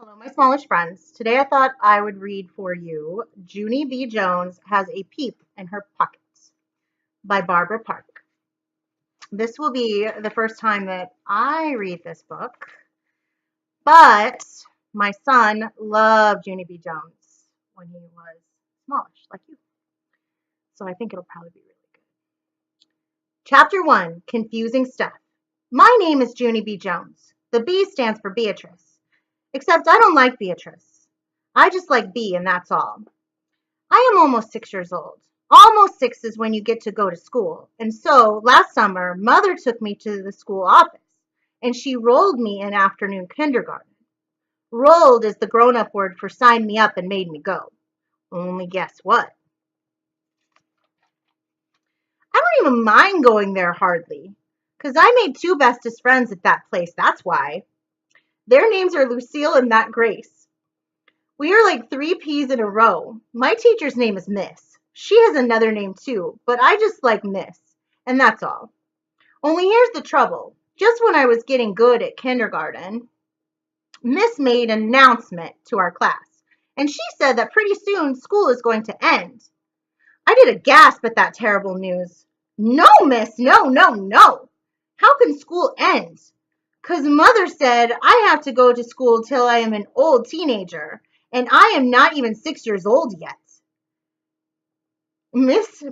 Hello, my smallish friends. Today I thought I would read for you Junie B Jones Has a Peep in Her Pockets by Barbara Park. This will be the first time that I read this book, but my son loved Junie B Jones when he was smallish, like you. So I think it'll probably be really good. Chapter 1, Confusing Stuff. My name is Junie B Jones. The B stands for Beatrice. Except I don't like Beatrice. I just like B and that's all. I am almost 6 years old. Almost six is when you get to go to school. And so last summer, Mother took me to the school office and she rolled me in afternoon kindergarten. Rolled is the grown up word for signed me up and made me go. Only guess what? I don't even mind going there hardly, because I made two bestest friends at that place, that's why. Their names are Lucille and that Grace. We are like three peas in a row. My teacher's name is Miss. She has another name too, but I just like Miss, and that's all. Only here's the trouble. Just when I was getting good at kindergarten, Miss made an announcement to our class, and she said that pretty soon school is going to end. I did a gasp at that terrible news. No, Miss, no, no, no. How can school end? 'Cause Mother said I have to go to school till I am an old teenager, and I am not even 6 years old yet. Miss,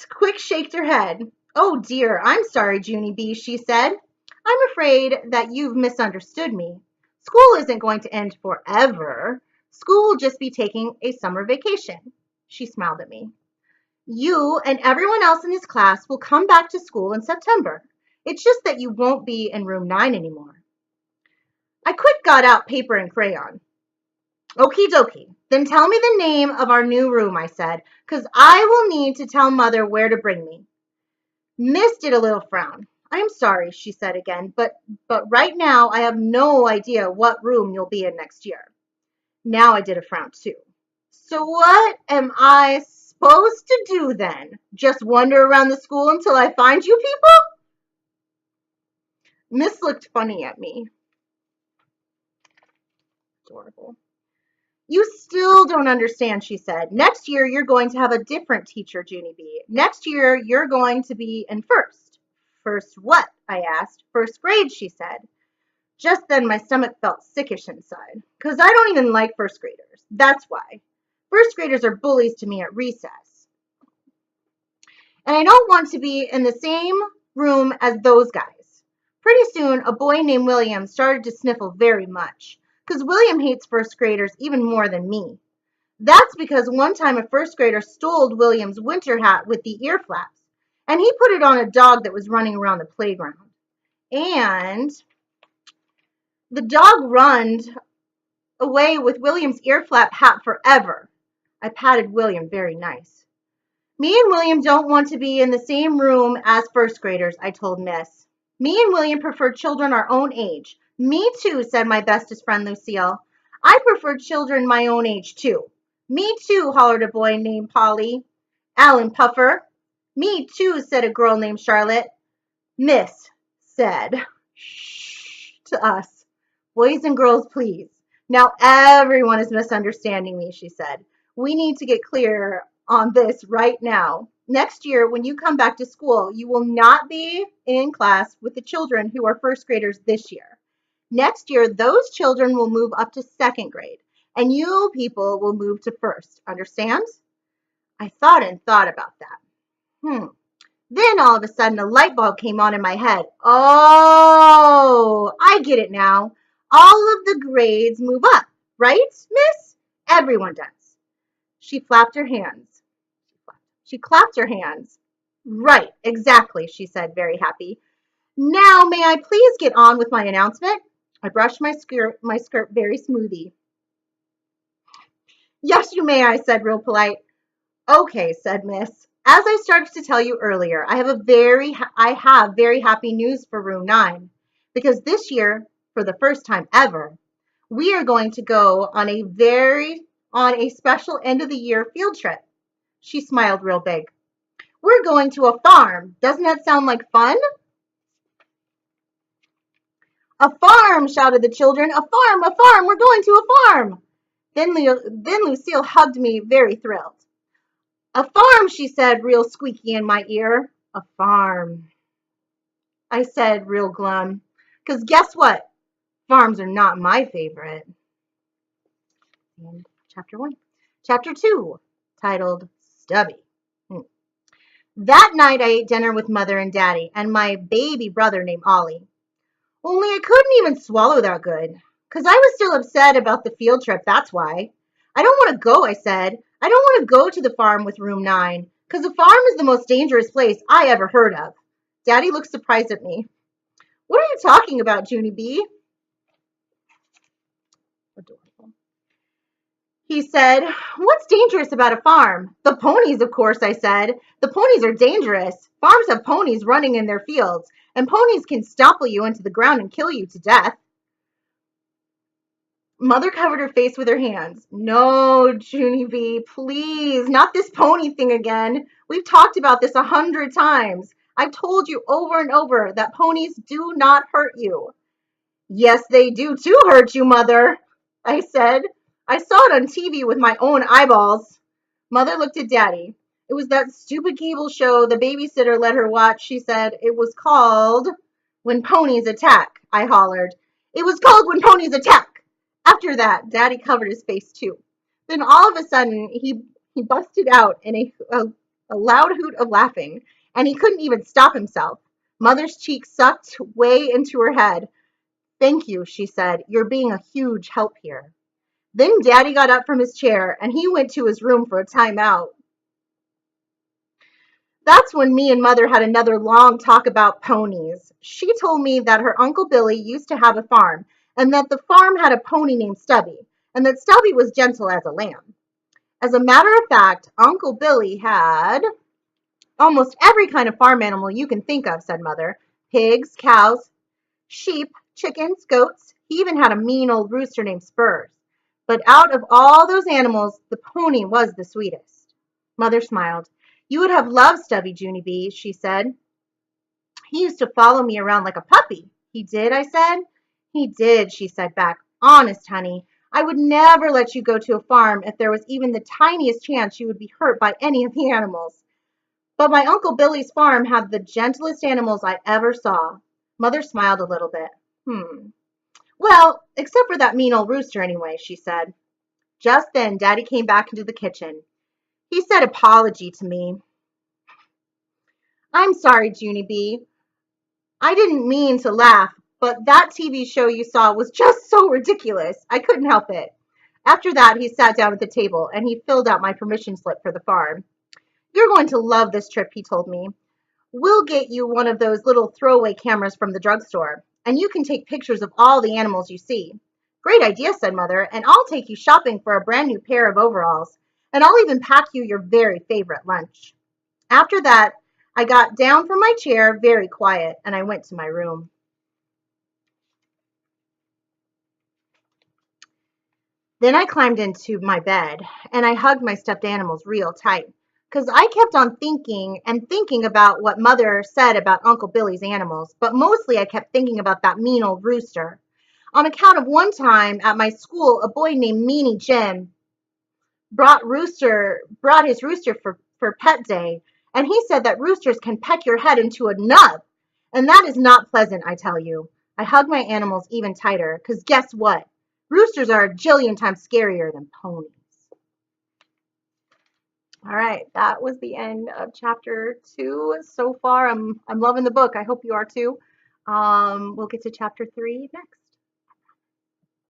quick shaked her head. Oh dear, I'm sorry, Junie B, she said. I'm afraid that you've misunderstood me. School isn't going to end forever. School will just be taking a summer vacation. She smiled at me. You and everyone else in this class will come back to school in September. It's just that you won't be in room 9 anymore. I quick got out paper and crayon. Okie dokie. Then tell me the name of our new room, I said, 'cause I will need to tell Mother where to bring me. Miss did a little frown. I'm sorry, she said again, but right now I have no idea what room you'll be in next year. Now I did a frown too. So what am I supposed to do then? Just wander around the school until I find you people? Miss looked funny at me. Adorable. You still don't understand, she said. Next year, you're going to have a different teacher, Junie B. Next year, you're going to be in first. First what? I asked. First grade, she said. Just then, my stomach felt sickish inside, 'cause I don't even like first graders. That's why. First graders are bullies to me at recess. And I don't want to be in the same room as those guys. Pretty soon, a boy named William started to sniffle very much, because William hates first graders even more than me. That's because one time a first grader stole William's winter hat with the ear flaps, and he put it on a dog that was running around the playground. And the dog runned away with William's ear flap hat forever. I patted William very nice. Me and William don't want to be in the same room as first graders, I told Miss. Me and William prefer children our own age. Me too, said my bestest friend Lucille. I prefer children my own age too. Me too, hollered a boy named Polly. Alan Puffer. Me too, said a girl named Charlotte. Miss said, shh, to us. Boys and girls, please. Now everyone is misunderstanding me, she said. We need to get clear on this right now. Next year, when you come back to school, you will not be in class with the children who are first graders this year. Next year, those children will move up to second grade, and you people will move to first. Understand? I thought and thought about that. Then all of a sudden, a light bulb came on in my head. Oh, I get it now. All of the grades move up, right, Miss? Everyone does. She flapped her hands. She clapped her hands. Right, exactly, she said, very happy. Now, may I please get on with my announcement? I brushed my skirt very smoothly. Yes, you may, I said, real polite. Okay, said Miss. As I started to tell you earlier, I have very happy news for room 9, because this year, for the first time ever, we are going to go on a special end of the year field trip. She smiled real big. We're going to a farm. Doesn't that sound like fun? A farm, shouted the children. A farm, a farm, we're going to a farm. Then Lucille hugged me, very thrilled. A farm, she said, real squeaky in my ear. A farm, I said, real glum. Because guess what? Farms are not my favorite. And chapter 1. Chapter 2, titled Stubby. That night I ate dinner with Mother and Daddy and my baby brother named Ollie. Only I couldn't even swallow that good. Because I was still upset about the field trip, that's why. I don't want to go, I said. I don't want to go to the farm with room 9. Because the farm is the most dangerous place I ever heard of. Daddy looked surprised at me. What are you talking about, Junie B? Adorable. He said, what's dangerous about a farm? The ponies, of course, I said. The ponies are dangerous. Farms have ponies running in their fields, and ponies can stomple you into the ground and kill you to death. Mother covered her face with her hands. No, Junie B, please, not this pony thing again. We've talked about this 100 times. I've told you over and over that ponies do not hurt you. Yes, they do too hurt you, Mother, I said. I saw it on TV with my own eyeballs. Mother looked at Daddy. It was that stupid cable show the babysitter let her watch, she said. It was called When Ponies Attack, I hollered. It was called When Ponies Attack. After that, Daddy covered his face too. Then all of a sudden, he busted out in a loud hoot of laughing, and he couldn't even stop himself. Mother's cheek sucked way into her head. Thank you, she said. You're being a huge help here. Then Daddy got up from his chair, and he went to his room for a timeout. That's when me and Mother had another long talk about ponies. She told me that her Uncle Billy used to have a farm, and that the farm had a pony named Stubby, and that Stubby was gentle as a lamb. As a matter of fact, Uncle Billy had almost every kind of farm animal you can think of, said Mother. Pigs, cows, sheep, chickens, goats. He even had a mean old rooster named Spurs. But out of all those animals, the pony was the sweetest. Mother smiled. You would have loved Stubby, Junie B, she said. He used to follow me around like a puppy. He did, I said. He did, she said back. Honest, honey, I would never let you go to a farm if there was even the tiniest chance you would be hurt by any of the animals. But my Uncle Billy's farm had the gentlest animals I ever saw. Mother smiled a little bit. Well, except for that mean old rooster anyway, she said. Just then, Daddy came back into the kitchen. He said apology to me. I'm sorry, Junie B. I didn't mean to laugh, but that TV show you saw was just so ridiculous. I couldn't help it. After that, he sat down at the table and he filled out my permission slip for the farm. You're going to love this trip, he told me. We'll get you one of those little throwaway cameras from the drugstore, and you can take pictures of all the animals you see. Great idea, said Mother, and I'll take you shopping for a brand new pair of overalls, and I'll even pack you your very favorite lunch. After that, I got down from my chair, very quiet, and I went to my room. Then I climbed into my bed, and I hugged my stuffed animals real tight, because I kept on thinking and thinking about what Mother said about Uncle Billy's animals, but mostly I kept thinking about that mean old rooster. On account of one time at my school, a boy named Meanie Jim brought his rooster for pet day, and he said that roosters can peck your head into a nub, and that is not pleasant, I tell you. I hugged my animals even tighter, because guess what? Roosters are a jillion times scarier than ponies. All right, that was the end of chapter 2. So far, I'm loving the book. I hope you are too. We'll get to chapter 3 next.